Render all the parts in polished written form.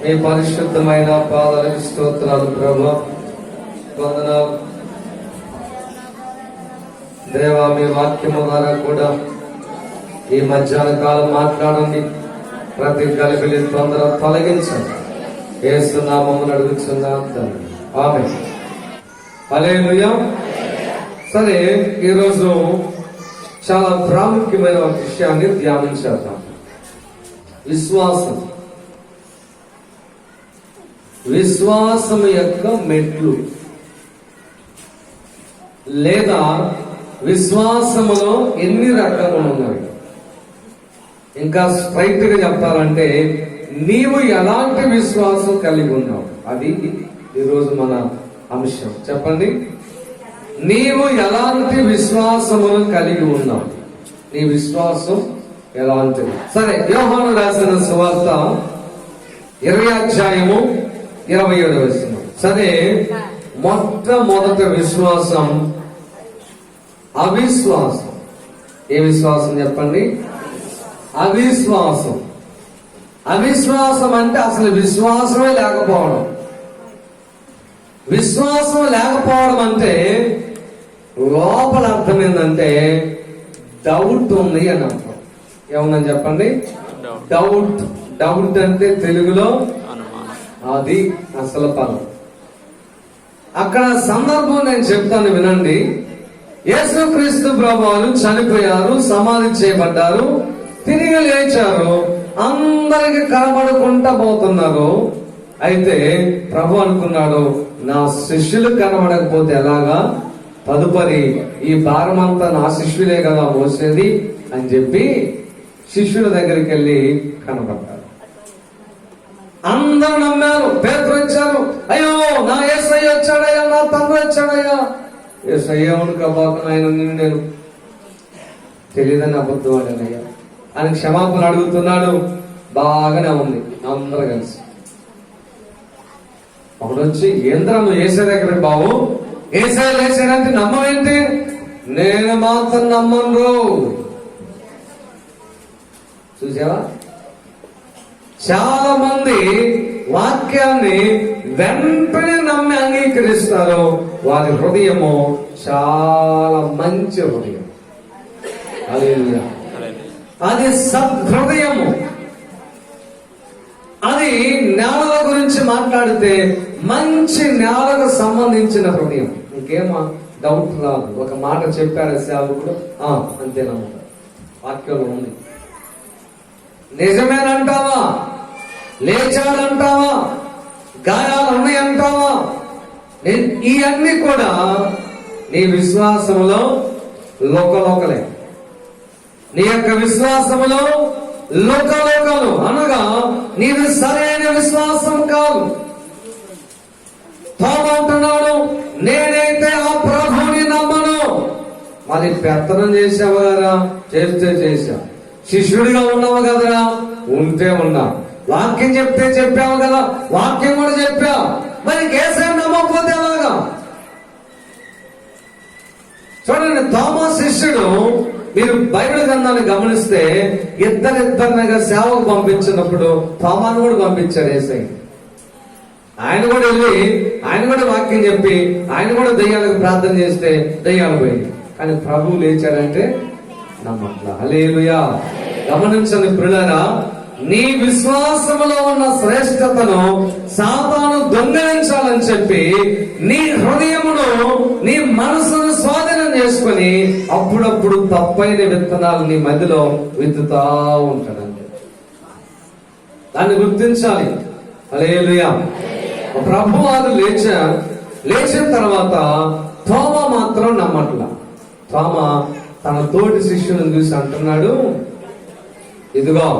మీ పరిశుద్ధమైన పాదాలకు స్తోత్రాలు ప్రభువా, వందనాలు దేవా. మీ వాక్యము ద్వారా కూడా ఈ మధ్యాహ్న కాలం మాట్లాడండి. ప్రతి గలిబిలి తొందర తొలగించండి. యేసు నామమున అడుగుచున్నాం తండ్రి, ఆమేన్. హల్లెలూయా. సరే, ఈరోజు చాలా ప్రాముఖ్యమైన ఒక విషయాన్ని ధ్యానించేద్దాం. విశ్వాసం. విశ్వాసం యొక్క మెట్లు లేదా విశ్వాసములో ఎన్ని రకాలు ఉన్నాయి? ఇంకా స్ట్రైట్ గా చెప్పాలంటే నీవు ఎలాంటి విశ్వాసం కలిగి ఉన్నావు, అది ఈరోజు మన అంశం. చెప్పండి, నీవు ఎలాంటి విశ్వాసమును కలిగి ఉన్నావు? నీ విశ్వాసం ఎలాంటిది? సరే, యోహాను రాసిన సువార్త 20వ అధ్యాయము 27వ వచనం. సరే, మొట్టమొదటి విశ్వాసం అవిశ్వాసం. ఏ విశ్వాసం చెప్పండి? అవిశ్వాసం. అవిశ్వాసం అంటే అసలు విశ్వాసమే లేకపోవడం. విశ్వాసం లేకపోవడం అంటే లోపల అర్థం ఏంటంటే డౌట్ ఉంది అని అర్థం. ఏముందని చెప్పండి? డౌట్. డౌట్ అంటే తెలుగులో అది అసలు పదం. అక్కడ సందర్భం నేను చెప్తాను, వినండి. యేసుక్రీస్తు ప్రభువులు చనిపోయారు, సమాధి చేయబడ్డారు, తిరిగి లేచారు, అందరికి కనబడుకుంటా పోతున్నారు. అయితే ప్రభు అనుకున్నాడు, నా శిష్యులు కనబడకపోతే ఎలాగా, తదుపరి ఈ భారం అంతా నా శిష్యులే కదా మోసేది అని చెప్పి శిష్యుల దగ్గరికి వెళ్ళి కనబడ్డారు. అందరూ నమ్మారు. పేతురు వచ్చారు, అయ్యో నా యేసయ్య వచ్చాడయ్యా, నా తండ్రి వచ్చాడయ్యా. యేసయ్య అనుకోబాకు ఆయన నేను తెలియదని అబద్ధం ఆడానయ్యా అని క్షమాపణ అడుగుతున్నాడు. బాగానే ఉంది. అందరూ కలిసి ఒకడు వచ్చి, ఏంద్రా నువ్వు యేసయ్య దగ్గర బావు, యేసయ్య లేచాడంటే నమ్మవేంటి? నేను మాత్రం నమ్మను. చూసావా? చాలా మంది వాక్యాన్ని వెంటనే నమ్మి అంగీకరిస్తారు. వారి హృదయము చాలా మంచి హృదయం. హల్లెలూయా. అది సద్హృదయము. అది నేలల గురించి మాట్లాడితే మంచి నేలకు సంబంధించిన హృదయం. ఇంకేమా డౌట్ రాదు. ఒక మాట చెప్పారు సేవకుడు, అంతేనమ్మా, వాక్యంలో ఉంది. నిజమేనంటావా? లేచాడంటావా? గాయాలు ఉన్నాయంటావా? ఇవన్నీ కూడా నీ విశ్వాసంలో లోకలోకలే. నీ యొక్క విశ్వాసంలో లోకలోకలు అనగా నీది సరైన విశ్వాసం కాదు. తోమంటున్నాడు, నేనైతే ఆ ప్రభుని నమ్మను. మరి పెత్తనం చేసావు కదా, చేస్తే చేశా. శిష్యుడిగా ఉన్నావు కదరా, ఉంటే ఉన్నా. వాక్యం చెప్తే చెప్పావు కదా, వాక్యం కూడా చెప్పా. మరి కేసరి నమ్మకపోతే ఎలాగా? చూడండి, తోమా శిష్యుడు, మీరు బైబిల్ గ్రంథాన్ని గమనిస్తే ఇద్దరిద్దరిగా సేవకు పంపించినప్పుడు తోమాను కూడా పంపించాడు యేసయ్య. ఆయన కూడా వెళ్ళి ఆయన కూడా వాక్యం చెప్పి ఆయన కూడా దయ్యాలకు ప్రార్థన చేస్తే దయ్యాలు పోయింది. కానీ ప్రభువు లేచాడంటే నమ్మట్లా. హల్లెలూయా. గమనించండి ప్రియులారా, నీ విశ్వాసములో ఉన్న శ్రేష్టతను సాతాను దొంగలించాలని చెప్పి నీ హృదయమును, నీ మనసును స్వాధీనం చేసుకుని అప్పుడప్పుడు తప్పైన విత్తనాలు నీ మధ్యలో విత్తుతా ఉంటాడండి. దాన్ని గుర్తించాలి. హల్లెలూయా. ప్రభువారు లేచిన తర్వాత తోమా మాత్రం నమ్మట్లా. తోమా తన తోటి శిష్యులను చూసి అంటున్నాడు, ఇదిగో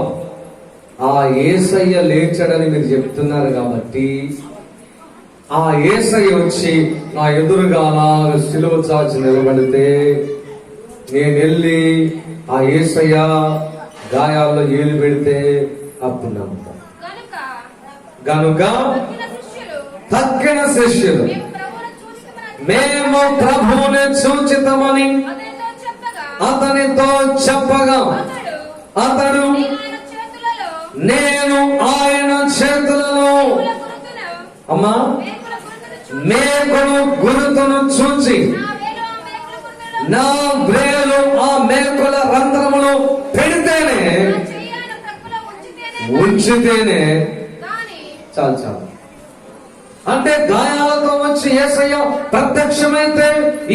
ఆ యేసయ్య లేచాడని మీరు చెప్తున్నారు కాబట్టి ఆ యేసయ్య వచ్చి నా ఎదురుగా సిలువ చాచి నిలబడితే నేను వెళ్ళి ఆ యేసయ్య గాయాల్లో ఏలు పెడితే అప్పుడు నమ్ముతా. గనుక తక్కిన శిష్యులు మేము ప్రభువుని చూచితమని అతనితో చెప్పగా అతడు నేను ఆయన చేతులలో అమ్మా మేకులు గురుతును చూచి నా వ్రేలు ఆ మేకుల రంధ్రములు పెడితేనే ఉంచితేనే చాలు చాలు. అంటే గాయాలతో వచ్చి యేసయ్య ప్రత్యక్షమైతే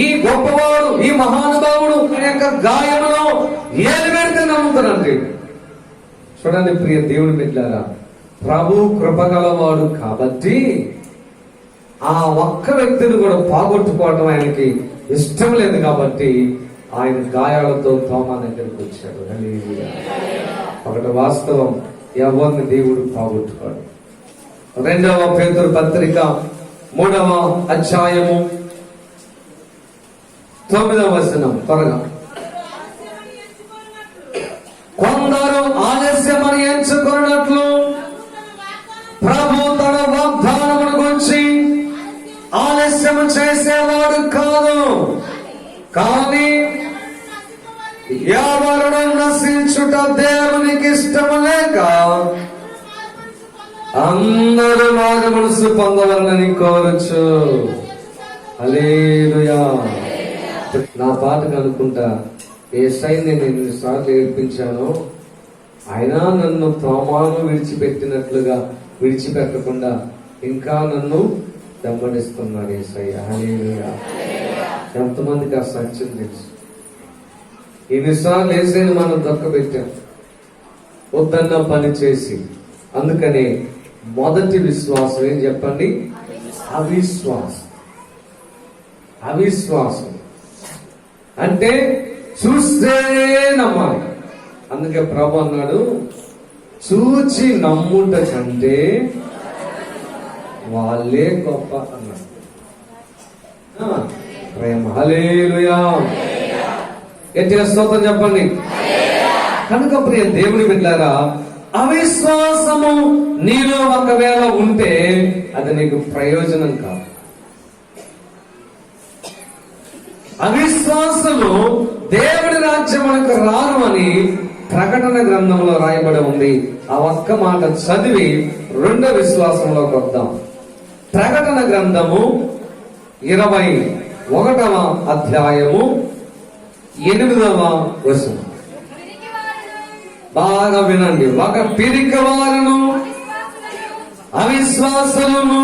ఈ గొప్పవాడు, ఈ మహానుభావుడు యొక్క గాయములో ఏలు పెడితే నమ్ముతానండి. చూడండి ప్రియ దేవుని బిడ్డలారా, ప్రభు కృపగలవాడు కాబట్టి ఆ ఒక్క వ్యక్తిని కూడా పోగొట్టుకోవడం ఆయనకి ఇష్టం లేదు కాబట్టి ఆయన గాయాలతో తోమా దగ్గరికి వచ్చాడు. ఒకటి వాస్తవం, ఎవరిని దేవుడు పోగొట్టుకోడు. 2వ పేతురు పత్రిక 3వ అధ్యాయము 9వ వచనం. త్వరగా. కొందరు ఆలస్యమని ఎంచుకున్నట్లు ప్రభు తన వాగ్దానమును గురించి ఆలస్యము చేసేవాడు కాదు, కానీ ఎవరు నశించుట దేవునికి ఇష్టము లేక అందరూ మారు మనసు పొందవాలని కోరచ్చు. హల్లెలూయా. నా పాటకు అనుకుంటా యేసయ్యని నేను ఎన్నిసార్లు ఏడ్పించాను, ఆయన నన్ను తోమాను విడిచిపెట్టినట్లుగా విడిచిపెట్టకుండా ఇంకా నన్ను వెంబడిస్తున్నాడు యేసయ్య. హల్లెలూయా. ఎంతమందికి ఆ సత్యం తెలుసు? ఎన్నిసార్లు యేసయ్యని మనం దొక్కబెట్టాం వద్దన్న పని చేసి. అందుకనే మొదటి విశ్వాసం ఏం చెప్పండి? అవిశ్వాసం. అవిశ్వాసం అంటే చూస్తే నమ్మాలి. అందుకే ప్రభు అన్నాడు, చూచి నమ్ముట కంటే వాళ్ళే గొప్ప అన్నాడు. ప్రేమ. హల్లెలూయా. గట్టిగా స్తోత్రం చెప్పండి. కనుక ప్రియ దేవుని బిడ్డలారా, అవిశ్వాసము నీలో ఒకవేళ ఉంటే అది నీకు ప్రయోజనం కాదు. అవిశ్వాసము దేవుని రాజ్యమునకు రారు అని ప్రకటన గ్రంథంలో రాయబడి ఉంది. ఆ ఒక్క మాట చదివి 2వ విశ్వాసంలోకి వద్దాం. ప్రకటన గ్రంథము 21వ అధ్యాయము 8వ వచనం. బాగా వినండి. ఒక పిరికివారును అవిశ్వాసులను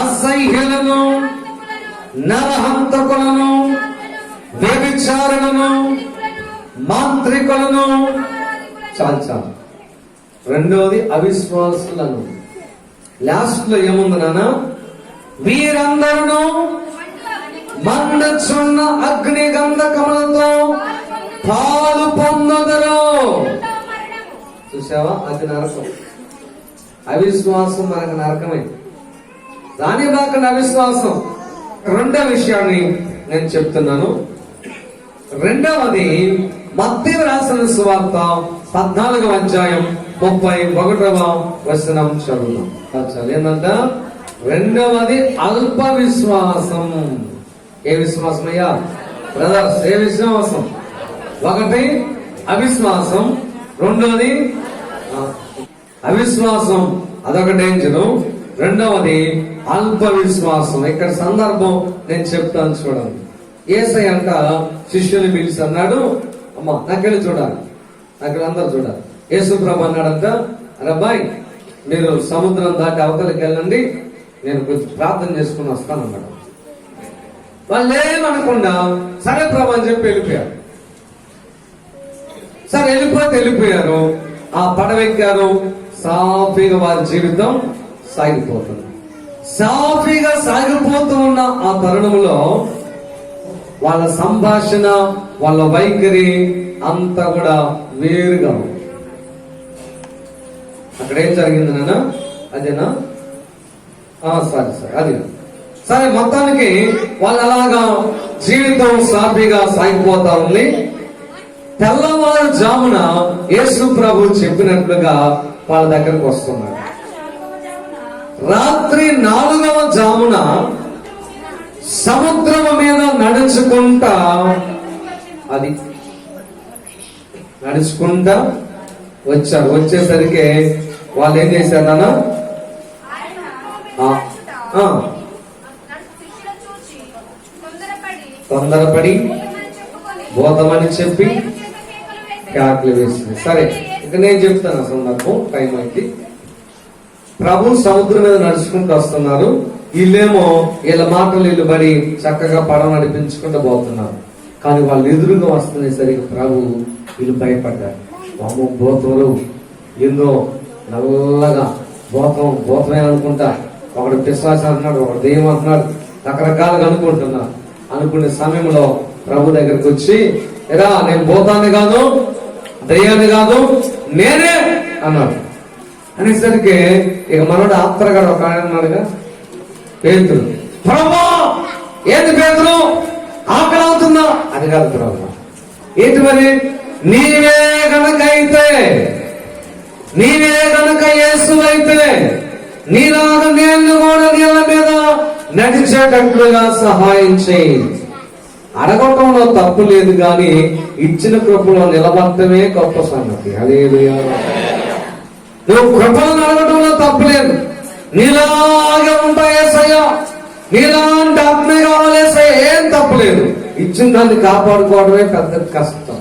అసహ్యులను నరహంతకులను వ్యభిచారులను మాంత్రికులను. చాలు. 2వది అవిశ్వాసులను. లాస్ట్ లో ఏముంది నాన్న? వీరందరూ మండుచున్న అగ్ని గంధకములతో పాలు పొందదరు. చూసావా? అది నరకం. అవిశ్వాసం మనకు నరకమే. దాని దాకా అవిశ్వాసం. 2వ విషయాన్ని నేను చెప్తున్నాను. 2వది మత్తయి రాసిన సువార్త 14వ అధ్యాయం 31వ వచనం చదువుదాం. ఏంటంట? 2వది అల్ప విశ్వాసం. ఏ విశ్వాసం అయ్యా బ్రదర్స్? ఏ విశ్వాసం? 1 అవిశ్వాసం, 2వది అవిశ్వాసం. అదొక డేంజరు. 2వది అల్ప విశ్వాసం. ఇక్కడ సందర్భం నేను చెప్తాను చూడండి. యేసయ్య అంట శిష్యుని పిలిచి అన్నాడు, అమ్మా నాకెళ్ళి చూడాలి, అక్కడ అందరు చూడాలి. యేసు ప్రభు అన్నాడంట, అబ్బాయి మీరు సముద్రం దాటి అవతలకి వెళ్ళండి, నేను కొంచెం ప్రార్థన చేసుకుని వస్తానన్నాడు. వాళ్ళు ఏమనకుండా సరే ప్రభు అని చెప్పి వెళ్ళిపోయారు. సరే వెళ్ళిపోయారు. ఆ పడవెక్కారు. సాఫీగా వారి జీవితం సాగిపోతుంది. సాఫీగా సాగిపోతూ ఉన్న ఆ తరుణంలో వాళ్ళ సంభాషణ, వాళ్ళ వైఖరి అంతా కూడా వేరుగా ఉంది. అక్కడ ఏం జరిగింది నాన్న? అదేనా? సరే అది సరే. మొత్తానికి వాళ్ళు అలాగా జీవితం సాఫీగా సాగిపోతా ఉంది. తెల్లవారుజామున యేసు ప్రభు చెప్పినట్లుగా వాళ్ళ దగ్గరకు వస్తున్నారు. రాత్రి 4వ జామున సముద్రం మీద నడుచుకుంటా వచ్చారు. వచ్చేసరికి వాళ్ళు ఏం చేశారన్నా? తొందరపడి బోధమని చెప్పి కేకలు వేసింది. సరే, ఇక నేను చెప్తాను ఆ సందర్భం, టైం అయితే. ప్రభు సముద్రం మీద నడుచుకుంటూ వస్తున్నారు. వీళ్ళేమో వీళ్ళ మాటలు వీళ్ళు పడి చక్కగా పడవ నడిపించుకుంటూ పోతున్నారు. కానీ వాళ్ళు ఎదురుగా వస్తున్నసరికి ప్రభు వీళ్ళు భయపడ్డారు. వామ్మో, భూతములు ఏందో నల్లగా భూతమే అనుకుంటా, ఒకడు పిశాచం అంటున్నాడు, ఒకడు దెయ్యం అంటున్నాడు, రకరకాలుగా అనుకునే సమయంలో ప్రభు దగ్గరికి వచ్చి, ఎరా నేను భూతాన్ని కాదు, దయ్యాన్ని కాదు, నేనే అన్నాడు. అనేసరికి ఇక మనోడు ఆత్రగాడు ఒక ఆయన ఉన్నాడుగా, పేతురు. ప్రభు ఏంటి పేతురు, ఆకలి అవుతుందా? అది కాదు ప్రభు. ఏంటి మరి? నీవే గనక యేసు అయితే నీలాగా నేను కూడా నీళ్ళ మీద నడిచేటట్లుగా సహాయం చేయి. అడగటంలో తప్పు లేదు, కానీ ఇచ్చిన కృపలో నిలబడటమే గొప్ప సంగతి. హల్లెలూయా. నువ్వు కృపలను అడగటంలో తప్పు లేదు. నీలాగే ఉంటాయేసయ్యా, నీలాంటి ఆత్మ కావాలేసయ్యా, ఏం తప్పు లేదు. ఇచ్చిన దాన్ని కాపాడుకోవడమే పెద్ద కష్టం,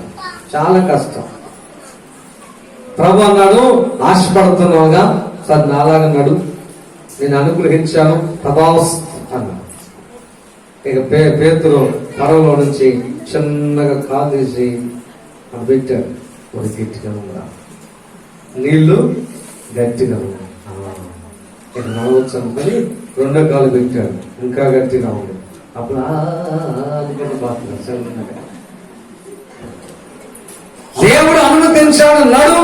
చాలా కష్టం. ప్రభు అన్నాడు, ఆశపడుతున్నావుగా, సార్ నాలాగా నడు, నేను అనుగ్రహించాను, తదాస్తు అన్నాడు. ఇక పేతురు పడవలో నుంచి చిన్నగా కాలు తీసి అది పెట్టాడు. ఒక గట్టిగా ఉందా, నీళ్లు గట్టిగా ఉన్నాయి, ఇక నడవచ్చు అనుకుని రెండో కాలు పెట్టాడు, ఇంకా గట్టిగా ఉంది. అప్పుడు దేవుడు అనుమతించాడు, నడు.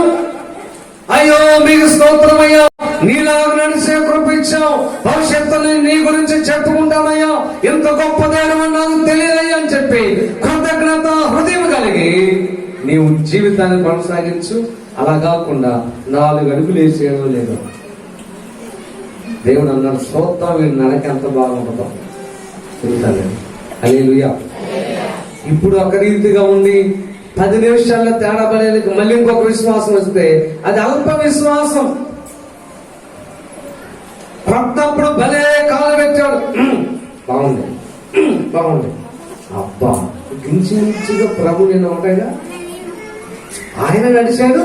అయ్యో మీకు స్తోత్రమయ్యా, నీలాగా నడిచే కృపించావు, భవిష్యత్తుని నీ గురించి చెప్పుకుంటానయ్యా, ఎంత గొప్ప దేవని నాకు తెలియదయ్యా అని చెప్పి కృతజ్ఞత హృదయం కలిగి నీవు జీవితాన్ని కొనసాగించు. అలా కాకుండా 4 అడుగులు వేసేయడం లేదు. దేవుడు అన్నాడు, స్తోత్రం, వీళ్ళు నడక ఎంత బాగుంటుందో చెబుతాను. హల్లెలూయా. ఇప్పుడు ఒక రీతిగా ఉండి 10 నిమిషాల్లో తేడా పడేందుకు మళ్ళీ ఇంకొక విశ్వాసం వస్తే అది అల్ప విశ్వాసం. కొత్తప్పుడు భలే కాలు పెట్టాడు, బాగుంది బాగుంది, అబ్బా గించిగా ప్రభు నేను ఒకటేగా, ఆయన నడిచాడు,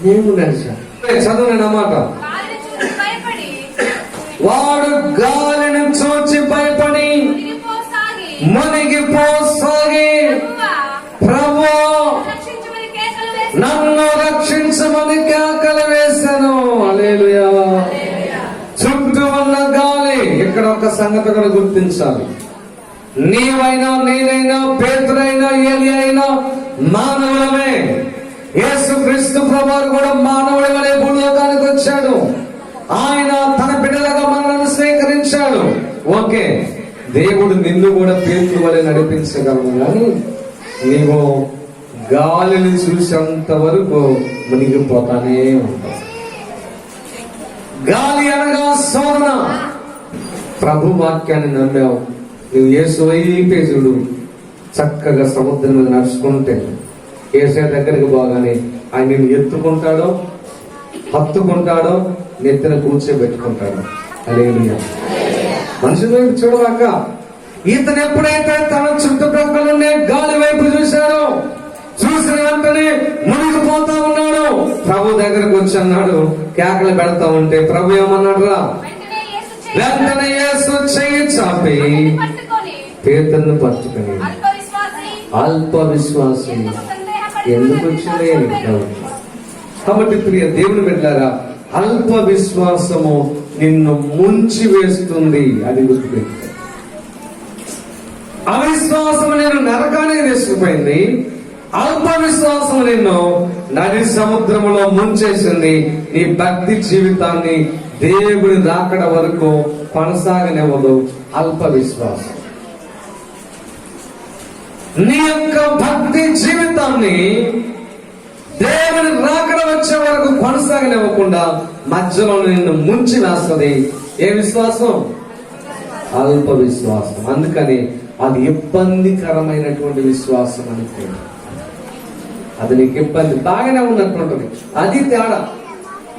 నేను నడిచాను. చదువు అన్నమాట. వాడు గాలిని చూచి భయపడి మునిగిపోసాగి, ప్రభు నన్ను రక్షించమని కేకలు వేశాను. హల్లెలూయా. చుట్టూ ఉన్న గాలి. ఇక్కడ ఒక సంగతి కూడా గుర్తించాలి. నీవైనా, నేనైనా, పేతురైనా, ఏలియా అయినా మానవులమే. యేసుక్రీస్తు ప్రభువు కూడా మానవుడి వలె భూలోకానికి వచ్చాడు. ఆయన తన బిడ్డలుగా మనల్ని స్వీకరించాడు. ఓకే, దేవుడు నిన్ను కూడా పేతురు వలె నడిపించగలవు, కానీ నీవు గాలిని చూసేంత వరకు మునిగిపోతానే ఉంటావు. గాలి అనగా శోధన. ప్రభు వాక్యాన్ని నమ్మావు, నువ్వు యేసు వైపే చూడు. చక్కగా సముద్రం మీద నడుచుకుంటే యేసయ్య దగ్గరికి పోగానే ఆయన నిన్ను ఎత్తుకుంటాడో, హత్తుకుంటాడో, నెత్తిన కూర్చోబెట్టుకుంటాడు. హల్లెలూయా. మనుషుల వైపు చూడవాక ఇతను ఎప్పుడైతే తన చుట్టుప్రక్కల ఉండే గాలి వైపు చూశాడో, చూసిన వెంటనే మునిగిపోతా ఉన్నాడు. ప్రభు దగ్గరకు వచ్చి అన్నాడు, కేకలు పెడతా ఉంటే ప్రభు ఏమన్నాడు రా, వెంటనే యేసు చెయ్యి చాపి పేతురును పట్టుకుని, అల్ప విశ్వాసి ఎందుకు వచ్చిందే. కాబట్టి ప్రియ దేవుని బిడ్డలారా, అల్ప విశ్వాసము నిన్ను ముంచి వేస్తుంది. అది గుర్తుపెట్టు. అవిశ్వాసము నేను నరకానికి తీసుకుపోయింది, అల్ప విశ్వాసము నిన్ను నది సముద్రములో ముంచేసింది. నీ భక్తి జీవితాన్ని దేవుడి రాకడ వరకు కొనసాగనివ్వదు అల్ప విశ్వాసం. నీ యొక్క భక్తి జీవితాన్ని దేవుని రాకడ వచ్చే వరకు కొనసాగనివ్వకుండా మధ్యలో నిన్ను ముంచి వేస్తుంది. ఏ విశ్వాసం? అల్ప విశ్వాసం. అందుకని అది ఇబ్బందికరమైనటువంటి విశ్వాసం అనుకోండి. అది నీకు ఇబ్బంది బాగానే ఉన్నట్టుంటది, అది తేడా.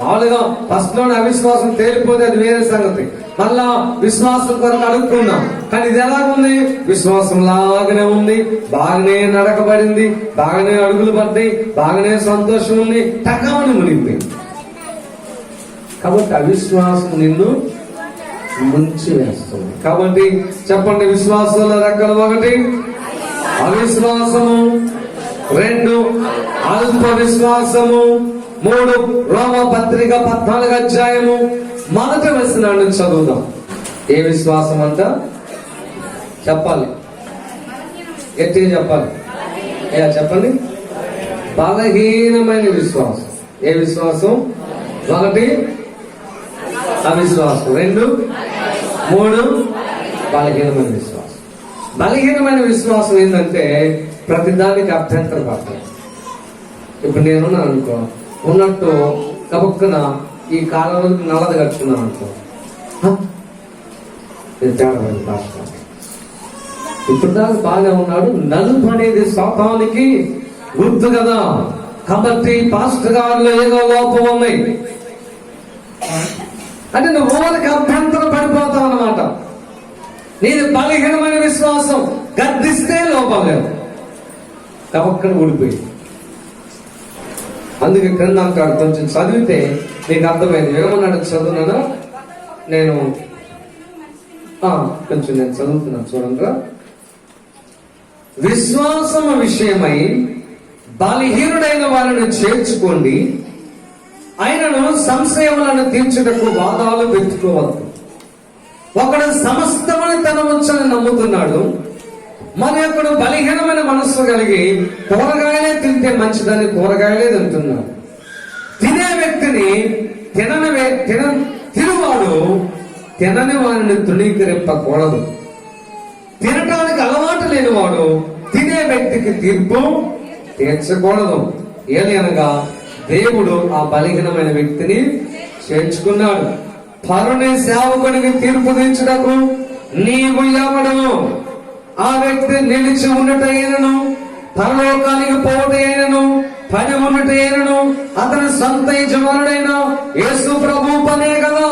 మామూలుగా ఫస్ట్ లోనే అవిశ్వాసం తేలిపోతే అది వేరే సంగతి, మళ్ళా విశ్వాసం కొరకు అడుక్కున్నాం. కానీ ఇది ఎలాగుంది? విశ్వాసం లాగానే ఉంది, బాగానే నడకబడింది, బాగానే అడుగులు పడ్డాయి, బాగానే సంతోషం ఉంది, టకామని మునిగిపోయింది. కాబట్టి అవిశ్వాసం నిన్ను ముంచి వేస్తుంది. కాబట్టి చెప్పండి, విశ్వాసాల రెక్కలు: 1 అవిశ్వాసము, 2 అల్ప విశ్వాసము, 3 రోమపత్రిక 14వ అధ్యాయము 1వ వచనాన్ని చదువుదాం. ఏ విశ్వాసం అంట? చెప్పాలి, గట్టిగా చెప్పాలి. చెప్పండి. బలహీనమైన విశ్వాసం. ఏ విశ్వాసం? 1 అవిశ్వాసం, 2 3 బలహీనమైన విశ్వాసం. బలహీనమైన విశ్వాసం ఏంటంటే ప్రతిదానికి అభ్యంతర పడతాయి. ఇప్పుడు నేను అనుకో, ఉన్నట్టు కబుక్కున ఈ కాలంలో నల్లది కట్టుకున్నాను అనుకో, ఇప్పుడు దాకా బాగానే ఉన్నాడు. నలుపు అనేది శాపానికి గుర్తు కదా. కాబట్టి పాస్టర్ గారిలో ఏదో లోపం ఉన్నాయి అంటే నువ్వు ఊరికి అభ్యంతరం పడిపోతావు అన్నమాట. నీది బలహీనమైన విశ్వాసం, గద్దిస్తే లోపం లేదు, కబక్కన ఊడిపోయింది. అందుకే క్రింద అంటాడు, కొంచెం చదివితే నీకు అర్థమైంది. ఏమన్నాడు? చదువునా నేను కొంచెం నేను చదువుతున్నాను, చూడండి. విశ్వాసము విషయమై బలహీనుడైన వారిని చేర్చుకోండి, ఆయనను సంశయములను తీర్చుటకు వాదాలు పెట్టుకోవద్దు. ఒకడు సమస్తమని తన వచ్చని నమ్ముతున్నాడు, మరి ఒకడు బలహీనమైన మనస్సు కలిగి కూరగాయలే తింటే మంచిదని కూరగాయలే తింటున్నాడు. తినే వ్యక్తిని తినవాడు తినని వారిని తృణీకరింపకూడదు. తినటానికి అలవాటు లేనివాడు తినే వ్యక్తికి తీర్పు తీర్చకూడదు. ఏది అనగా దేవుడు ఆ బలహీనమైన వ్యక్తిని చేర్చుకున్నాడు. పరుని సేవకునికి తీర్పు తీర్చుటకు నీవు ఎవడను? ఆ వ్యక్తి నిలిచి ఉన్నటైనను, పరలోకానికి పోవటైనను, పని ఉన్నటైనను అతని సొంత యజమానుడైన యేసు ప్రభు పనే కదా.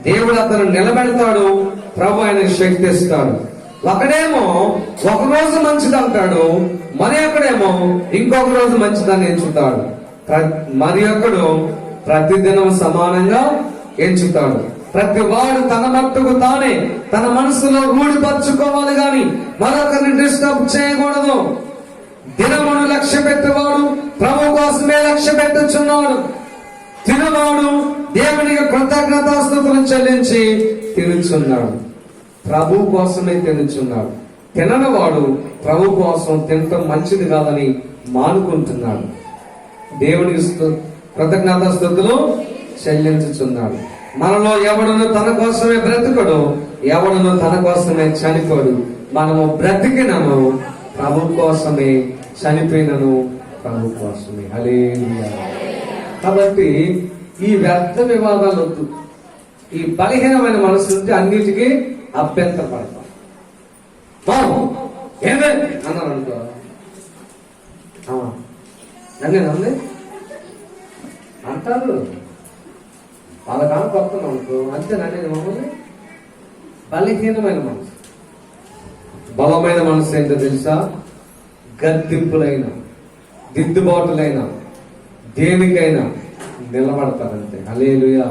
దేవుడు అతను నిలబెడతాడు, ప్రభు ఆయన శక్తి ఇస్తాడు. ఒకడేమో ఒక రోజు మంచిది అంటాడు, మరి ఒకడేమో ఇంకొక రోజు మంచిదాన్ని ఎంచుతాడు. మరి ఒకడు ప్రతిదినం సమానంగా ఎంచుతాడు. ప్రతి వాడు తన మట్టుకు తానే తన మనసులో రూఢిపరచుకోవాలి గాని మరొకరిని డిస్టర్బ్ చేయకూడదు. దినమును లక్ష్య పెట్టేవాడు ప్రభు కోసమే లక్ష్య పెట్టుచున్నాడు. తినవాడు దేవునికి కృతజ్ఞతాస్తుతులు చెల్లించి తినుచున్నాడు, ప్రభు కోసమే తినుచున్నాడు. తిననివాడు ప్రభు కోసం తినటం మంచిది కాదని మానుకుంటున్నాడు, దేవునికి కృతజ్ఞతాస్తుతులు చెల్లించుచున్నాడు. మనలో ఎవడును తన కోసమే బ్రతుకడు, ఎవడును తన కోసమే చనిపోడు. మనము బ్రతికినను ప్రభు కోసమే, చనిపోయినను ప్రభు కోసమే. హల్లెలూయా. కాబట్టి ఈ వ్యర్థ వివాదాలు వద్దు. ఈ బలహీనమైన మనసు నుండి అన్నిటికీ అభ్యంతర పడతాం. ఏమే అన్నారు అనుకో, నన్నే అంటారు. వాళ్ళ కాలం కొత్తను అనుకో, అంతే నన్ను మమ్మల్ని. బలహీనమైన మనసు. బలమైన మనసు ఏంటో తెలుసా? గద్దింపులైనా దిద్దుబాటులైనా దేనికైనా నిలబడతారంతే. హల్లెలూయా.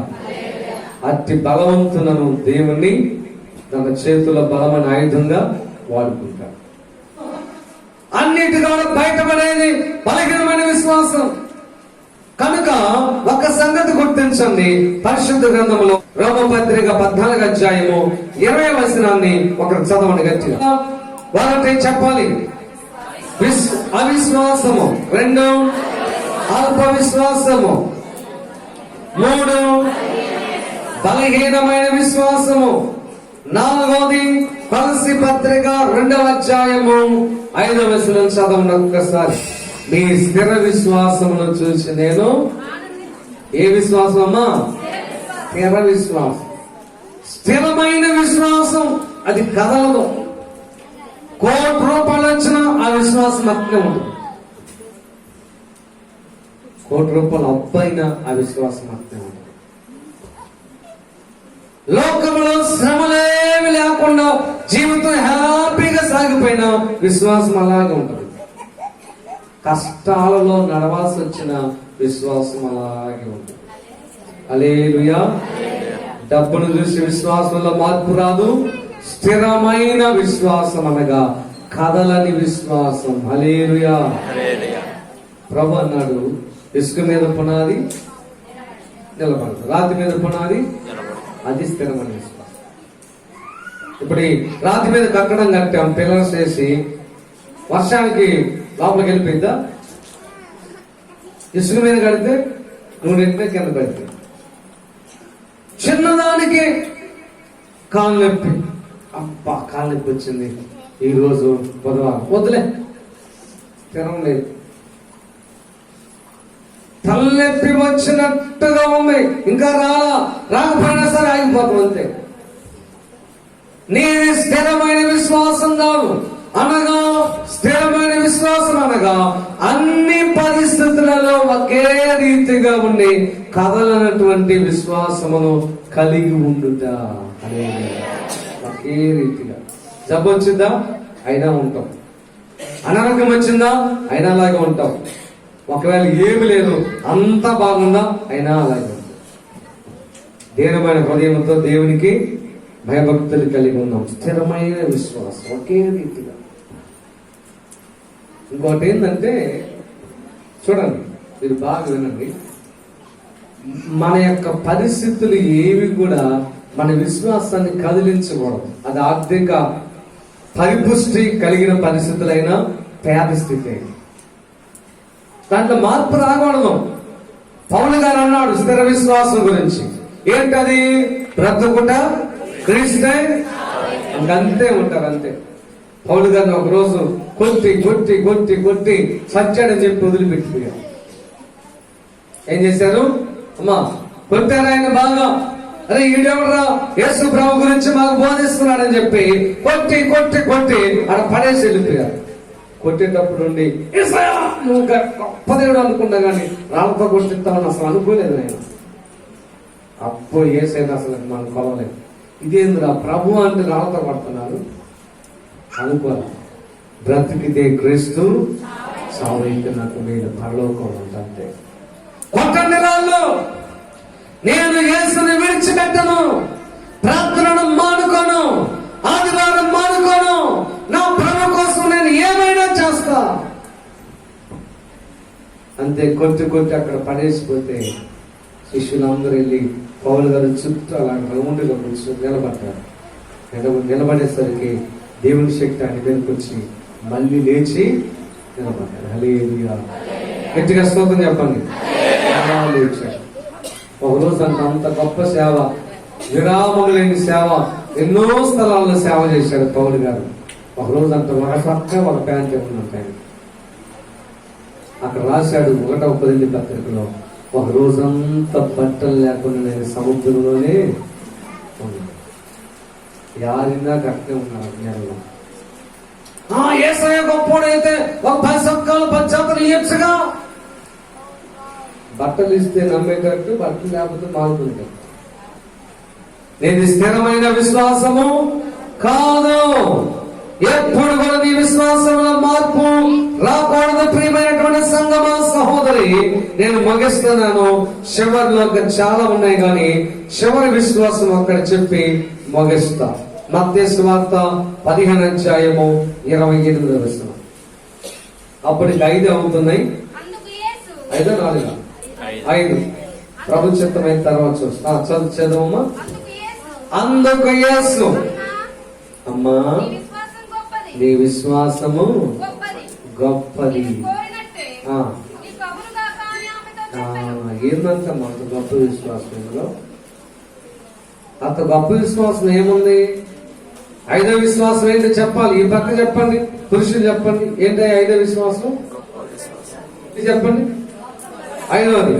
అట్టి బలవంతులను దేవుణ్ణి తన చేతుల బలమైన ఆయుధంగా వాడుకుంటారు. అన్నిటిలో బయటపడేది బలహీనమైన విశ్వాసం. కనుక ఒక సంగతి గుర్తించండి. పరిశుద్ధ గ్రంథంలో రోమపత్రిక 14వ అధ్యాయము 20వ వచనాన్ని ఒకరు చదవండి గట్టిగా. వారంటే చెప్పాలి. అవిశ్వాసము, 2 అల్ప విశ్వాసము, 3 బలహీనమైన విశ్వాసము, 4 కొలస్సీ పత్రిక 2వ అధ్యాయము 5వ వచనం చదవండి ఒక్కసారి. మీ స్థిర విశ్వాసమును చూసి నేను ఏ విశ్వాసం అమ్మా? స్థిర విశ్వాసం. స్థిరమైన విశ్వాసం అది కదలదు. ₹1,00,000 వచ్చినా ఆ విశ్వాసం అట్లే ఉంటుంది. ₹1 అబ్బైనా ఆ విశ్వాసం అట్లే ఉంటుంది. లోకంలో శ్రమలేమి లేకుండా జీవితం హ్యాపీగా సాగిపోయిన విశ్వాసం అలాగే ఉంటుంది. కష్టాలలో నడవాల్సి వచ్చిన విశ్వాసం అలాగే ఉంటుంది. హల్లెలూయా. డబ్బును చూసి విశ్వాసంలో మార్పు రాదు. స్థిరమైన విశ్వాసం అనగా కదలని విశ్వాసం. హల్లెలూయా. ప్రభు అన్నాడు, ఇసుక మీద పునాది నిలబడదు, రాతి మీద పునాది అది స్థిరమైన విశ్వాసం. ఇప్పుడు ఈ రాతి మీద కట్టడం కట్టాం, పిల్లర్స్ వేసి, వర్షానికి లోపలికి వెళ్ళిపోయిందా? ఇసుక మీద కడితే నువ్వు నెట్టిన కింద పడితే, చిన్నదానికి కాలు నొప్పి, అబ్బా కాలు నొప్పి వచ్చింది ఈరోజు బుధవారం, వద్దులే స్థిరం లేదు. తలనొప్పి వచ్చినట్టుగా ఉంది, ఇంకా రాకపోయినా సరే ఆగిపోతాం అంతే. నీ స్థిరమైన విశ్వాసం కాదు అనగా, స్థిరమైన విశ్వాసం అనగా అన్ని పరిస్థితులలో ఒకే రీతిగా ఉండి కదలనటువంటి విశ్వాసమును కలిగి ఉండుట. ఒకే రీతిగా. జబ్బు వచ్చిందా అయినా ఉంటాం, అనారోగ్యం వచ్చిందా అయినా అలాగే ఉంటాం, ఒకవేళ ఏమి లేదు అంతా బాగుందా అయినా అలాగే ఉంటాం. దీనమైన హృదయంతో దేవునికి భయభక్తులు కలిగి ఉన్నాం. స్థిరమైన విశ్వాసం ఒకే రీతిగా. ఇంకోటి ఏంటంటే, చూడండి, మీరు బాగా వినండి, మన యొక్క పరిస్థితులు ఏవి కూడా మన విశ్వాసాన్ని కదిలించకూడదు. అది ఆర్థిక పరిపుష్టి కలిగిన పరిస్థితులైనా, పేద స్థితి అయినా దాంట్లో మార్పు రాకూడదు. పౌలు గారు అన్నాడు స్థిర విశ్వాసం గురించి, ఏంటది? బ్రతుకుట క్రీస్తే, అంతే ఉంటారు అంతే. పౌలు గారిని ఒకరోజు కొట్టి కొట్టి కొట్టి కొట్టి సచ్చాడని చెప్పి వదిలిపెట్టిపోయారు. ఏం చేశారు? అమ్మా కొట్టారు ఆయన బాగా. అరే ఈడెవడరా యేసు ప్రభు గురించి మాకు బోధిస్తున్నాడని చెప్పి కొట్టి కొట్టి కొట్టి అక్కడ పడేసి వెళ్ళిపోయారు. కొట్టేటప్పుడు నుండి నువ్వు గొప్ప దేవుడు అనుకున్నా కానీ రాళ్ళతో కొట్టిస్తామని అసలు అనుకోలేదు నేను. అప్పు ఏసైనా అసలు మనం కొలవలేదు. ఇదేందురా ప్రభు అంటే రాళ్ళతో కొడుతున్నారు అనుకోవాలి. బ్రతికితే క్రీస్తు, సావైతే నాకు మీరు పరలోకం అంటే. కొట్టండి రాళ్ళు, నేను యేసుని విడిచిపెట్టను, ప్రార్థనను మానుకోను, ఆదివారం మానుకోను, నా ప్రభు కోసం నేను ఏమైనా చేస్తా అంతే. కొట్టి కొట్టి అక్కడ పడేసిపోతే శిష్యులందరూ వెళ్ళి పౌలు గారు చుట్టూ అలా రౌండ్గా కూర్చొని నిలబడ్డారు. నిలబడేసరికి దేవుని శక్తి ఆయన మీదకి వచ్చి మళ్ళీ లేచి నిలబడ్డారు. హల్లెలూయా. గట్టిగా స్తోత్రం చెప్పండి. లేచారు. ఒకరోజు అంత గొప్ప సేవ, విరామం లేని సేవ, ఎన్నో స్థలాల్లో సేవ చేశాడు పౌలు గారు. ఒకరోజు ఒక పక్క ఒక ప్యాంట్ ఉన్నట్టు ఆయన అక్కడ రాశాడు 1వ కొరింథీ పత్రికలో, ఒక రోజంతా బట్టలు లేకుండా నేను సముద్రంలోనే ఉన్నాను. యారినా కట్టే ఉన్నారు నేలలో. యేసయ్య గొప్పోడైతే ఒక 10 సొక్కాలు 10 జతలు ఇయ్యొచ్చుగా. బట్టలు ఇస్తే నమ్మేటట్టు, బట్టలు లేకపోతే మారుతుంటారు. నేను స్థిరమైన విశ్వాసము కాదు. ఎప్పుడు కూడా నీ విశ్వాసంలో మార్పు రాకూడదు. ప్రియమైనటువంటి సంగమ సహోదరి, నేను ముగిస్తున్నాను. చివరిలో చాలా ఉన్నాయి కానీ చివరి విశ్వాసం అక్కడ చెప్పి ముగిస్తా. మత్తయి సువార్త 15వ అధ్యాయము 28వ వచనం. అప్పటికి 5 అవుతున్నాయి. 5 4 5 ప్రభు చిత్తమైన తర్వాత చూస్తా. చదువమ్మా. అందుకు యేసు, అమ్మా నీ విశ్వాసము గొప్పది. ఏందంటే అంత గొప్ప విశ్వాసం ఇందులో. అంత గొప్ప విశ్వాసం ఏముంది? 5వ విశ్వాసం ఏంటో చెప్పాలి. ఈ పక్క చెప్పండి, పురుషులు చెప్పండి. ఏంటి 5వ విశ్వాసం? ఇది చెప్పండి. 5వది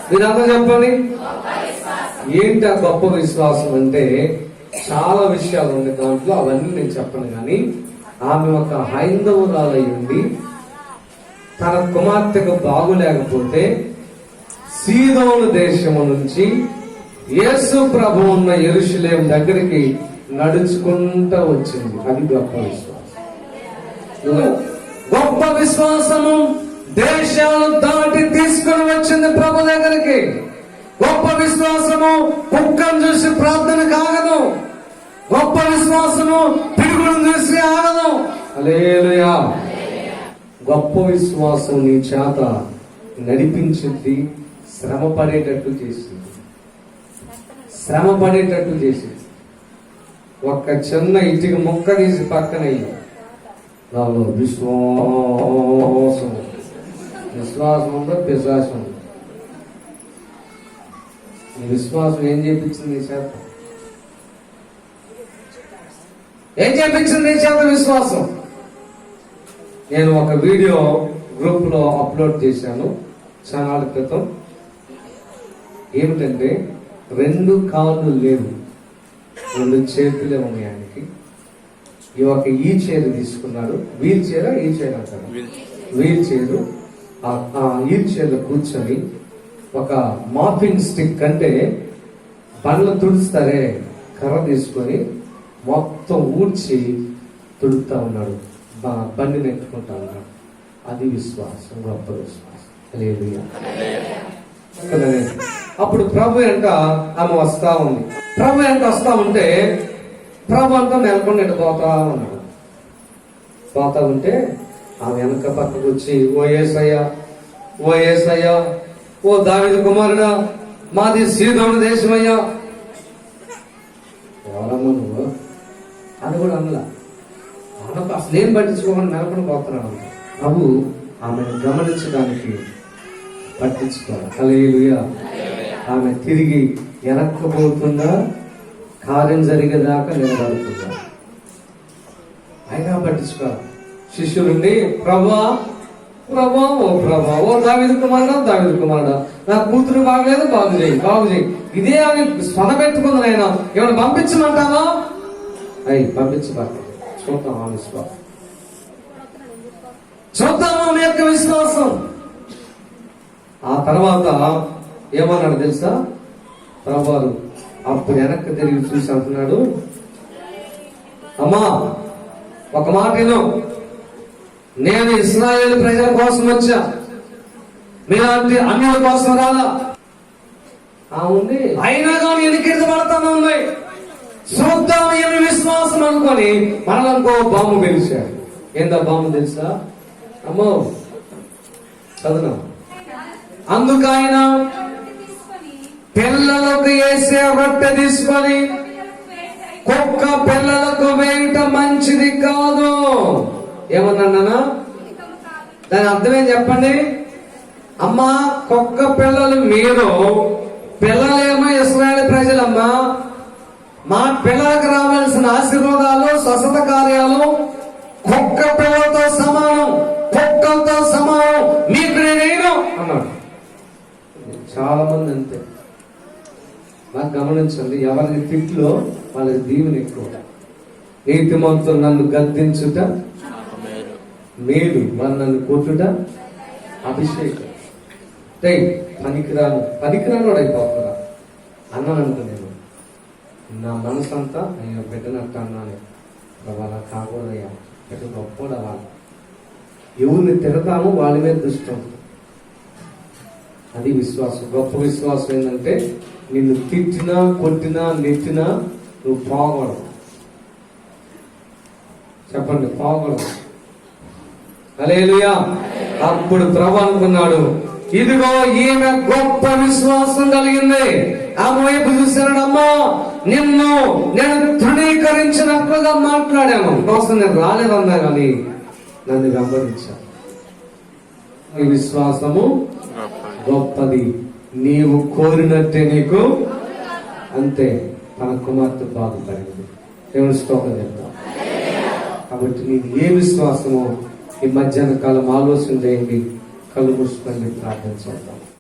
మీరంతా చెప్పండి. ఏంటి ఆ గొప్ప విశ్వాసం అంటే? చాలా విషయాలు ఉన్నాయి దాంట్లో, అవన్నీ నేను చెప్పను. కానీ ఆమె ఒక హైందవురాలై ఉండి తన కుమార్తెకు బాగులేకపోతే సీదోను దేశము నుంచి యేసు ప్రభు ఉన్న యెరూషలేము దగ్గరికి నడుచుకుంటూ వచ్చింది. అది గొప్ప విశ్వాసం. గొప్ప విశ్వాసము దేశాలు దాటి తీసుకుని వచ్చింది ప్రభు దగ్గరికి. గొప్ప విశ్వాసము కుక్కను చూసి ప్రార్థన కాగదు. గొప్ప విశ్వాసము పిడుగులను చూసి ఆగదు. హల్లెలూయా. గొప్ప విశ్వాసం నీ చేత నడిపించింది, శ్రమ పడేటట్టు చేసింది. శ్రమ పడేటట్టు చేసింది. ఒక్క చిన్న ఇటుక ముక్క తీసి పక్కన నాలో విశ్వాసం విశ్వాసం ఉందో పిశాసం ఉందో. నీ విశ్వాసం ఏం చేపించింది నీ చేత? ఏం చేపించింది నీ చేత విశ్వాసం? నేను ఒక వీడియో గ్రూప్ లో అప్లోడ్ చేశాను చాలా క్రితం. ఏమిటంటే 2 కాళ్ళు లేవు, 2 చేతులే ఉన్నాయి ఆయనకి. ఈ చైర్ తీసుకున్నాడు. వీల్ చైర్ అంటారు. Wheel chair. ఆ వీల్ చైర్ లో కూర్చొని ఒక మాపింగ్ స్టిక్ అంటే బండ్లు తుడుస్తారే కర్ర తీసుకొని మొత్తం ఊడ్చి తుడుతా ఉన్నాడు. బండి నెట్టుకుంటా ఉన్నాడు. అది విశ్వాసం, గొప్ప విశ్వాసం. హల్లెలూయా. అప్పుడు ప్రభు వెంట ఆమె వస్తా ఉంది. ప్రభు వెంట వస్తా ఉంటే ప్రభు అంతా నెలకొని పోతా ఉన్నాడు. పోతా ఉంటే ఆమె వెనక పక్కకు వచ్చి, ఓ యేసయ్యా, ఓ యేసయ్యా, ఓ దావీదు కుమారుడా, మాది సీదోను దేశమయ్యా. ఎవరమ్మా నువ్వు అని కూడా అనలా. ఆమెకు అసలు ఏం పట్టించుకోమని నెలకొని పోతున్నాడు. ప్రభు ఆమెను గమనించడానికి పట్టించుకోవాలి. హల్లెలూయా. ఆమె తిరిగి వెనక్కపోతుందా, కార్యం జరిగేదాకా నిలబడుతుందా, అయినా పట్టించుకోవాలి. శిష్యులుండి ప్రభా ప్రభా ఓ ప్రభా, ఓ దావీదు కుమారుడా, నా కూతురు బాగలేదు, బాగు చేయి. ఇదే ఆమె స్వన పెట్టుకుంది. ఆయన ఏమైనా పంపించమంటావా? పంపించబట్ట. చూద్దాం ఆ విశ్వాసం, చూద్దాం ఆమె యొక్క విశ్వాసం. ఆ తర్వాత ఏమన్నాడు తెలుసా? ప్రభువారు అప్పుడు వెనక్కి తిరిగి చూసి అంటున్నాడు, అమ్మా ఒక మాట విను, నేను ఇశ్రాయేలు ప్రజల కోసం వచ్చా, మీలాంటి అన్యుల కోసం రాలా. ఉంది అయినా కానీ ఎన్నికైతే పడతాను ఉంది. చూద్దాం ఏమి విశ్వాసం అనుకొని మనలంకో బాంబు పిలిచాడు. ఏందా బాంబు తెలుసా? అమ్మో చదువు. అందుకైన పిల్లలకు వేసే రొట్టె తీసుకొని కుక్క పిల్లలకు వేయట మంచిది కాదు. ఏమన్నా దాని అర్థమేం చెప్పండి? అమ్మా కుక్క పిల్లలు మీరు, పిల్లలేమో ఇశ్రాయేలు ప్రజలమ్మా. మా పిల్లలకు రావాల్సిన ఆశీర్వాదాలు, స్వస్థత కార్యాలు కుక్క పిల్లలతో సమానం, కుక్కలతో సమానం. మీకు నేనేను అన్నాడు. చాలా మంది అంతే. నాకు గమనించండి, ఎవరికి తిట్లో వాళ్ళకి దీవెన ఎక్కువ. నీతిమంతులు నన్ను గద్దించుట మేలు, వాళ్ళు నన్ను కొట్టుట అభిషేకం. పనికిరాను అయిపోతున్నా అన్నాను అనుకో. నేను నా మనసు అంతా నేను పెట్టినట్టు అన్నాను. వాళ్ళ కాకూడదయ్యా, పెద్ద గొప్ప వాళ్ళు. ఎవరిని తిడతామో వాళ్ళ మీద దృష్టి ఉంటుంది. అది విశ్వాసం. గొప్ప విశ్వాసం ఏంటంటే నిన్ను తిట్టినా, కొట్టినా, నెట్టినా నువ్వు పోకూడదు. చెప్పండి, పోకూడదు. హల్లెలూయా. అప్పుడు ప్రభు అనుకున్నాడు, ఇదిగో ఈమె గొప్ప విశ్వాసం కలిగింది. ఆమె వైపు చూశాడమ్మా, నిన్ను నేను తృణీకరించినట్లుగా మాట్లాడాను కోసం నేను రాలేదన్నా కానీ నన్ను గమనించాను. ఈ విశ్వాసము గొప్పది. నీవు కోరినట్టే నీకు అంతే. తన కుమార్తె బాగుపడింది. దేవుని స్తోత్రం చెప్తాం. కాబట్టి నీకు ఏ విశ్వాసమో ఈ మధ్యాహ్న కాలం ఆలోచన చేయండి. కళ్ళు మూసుకొని ప్రార్థన చేద్దాం.